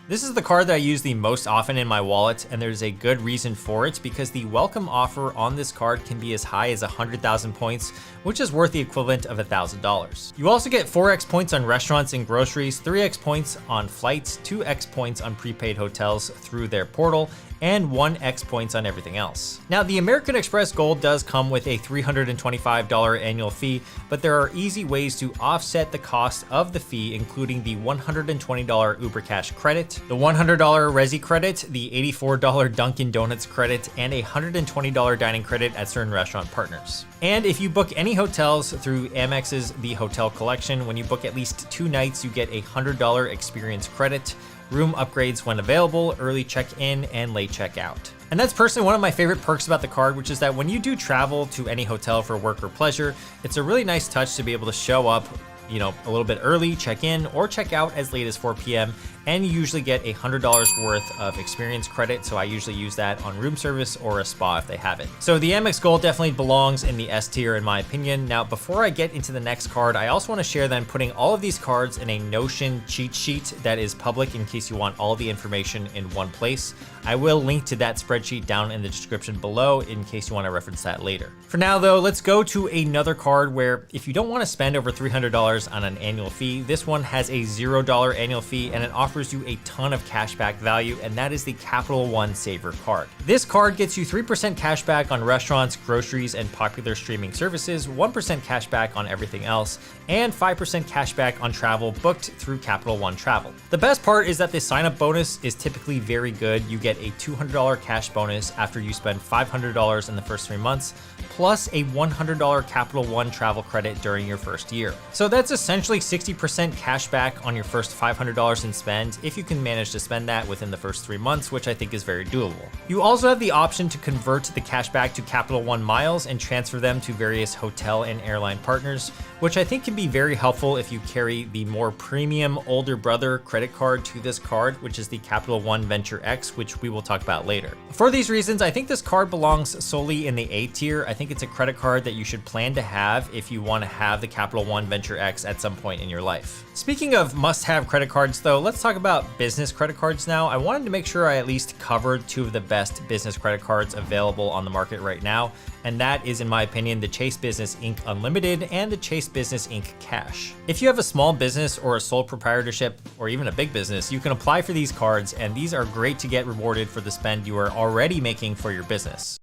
This is the card that I use the most often in my wallet, and there's a good reason for it because the welcome offer on this card can be as high as 100,000 points, which is worth the equivalent of $1,000. You also get 4x points on restaurants and groceries, 3x points on flights, 2x points on prepaid hotels through their portal, and 1x points on everything else. Now, the American Express Gold does come with a $325 annual fee, but there are easy ways to offset the cost of the fee, including the $120 Uber Cash credit, the $100 Resi credit, the $84 Dunkin' Donuts credit, and a $120 dining credit at certain restaurant partners. And if you book any hotels through Amex's The Hotel Collection, when you book at least 2 nights, you get a $100 experience credit, room upgrades when available, early check-in, and late check-out. And that's personally one of my favorite perks about the card, which is that when you do travel to any hotel for work or pleasure, it's a really nice touch to be able to show up, a little bit early, check in, or check out as late as 4 p.m. And you usually get $100 worth of experience credit. So I usually use that on room service or a spa if they have it. So the Amex Gold definitely belongs in the S tier in my opinion. Now, before I get into the next card, I also want to share that I'm putting all of these cards in a Notion cheat sheet that is public in case you want all the information in one place. I will link to that spreadsheet down in the description below in case you want to reference that later. For now though, let's go to another card where if you don't want to spend over $300 on an annual fee, this one has a $0 annual fee and it offers you a ton of cashback value, and that is the Capital One Savor card. This card gets you 3% cashback on restaurants, groceries, and popular streaming services, 1% cashback on everything else, and 5% cashback on travel booked through Capital One Travel. The best part is that the sign-up bonus is typically very good. You get a $200 cash bonus after you spend $500 in the first 3 months, plus a $100 Capital One travel credit during your first year. So that's essentially 60% cash back on your first $500 in spend if you can manage to spend that within the first 3 months, which I think is very doable. You also have the option to convert the cash back to Capital One miles and transfer them to various hotel and airline partners, which I think can be very helpful if you carry the more premium older brother credit card to this card, which is the Capital One Venture X, which we will talk about later. For these reasons, I think this card belongs solely in the A tier. I think it's a credit card that you should plan to have if you want to have the Capital One Venture X at some point in your life. Speaking of must-have credit cards though, let's talk about business credit cards now. I wanted to make sure I at least covered 2 of the best business credit cards available on the market right now, and that is, in my opinion, the Chase Business Inc. Unlimited and the Chase Business Inc. Cash. If you have a small business or a sole proprietorship or even a big business, you can apply for these cards, and these are great to get rewarded for the spend you are already making for your business.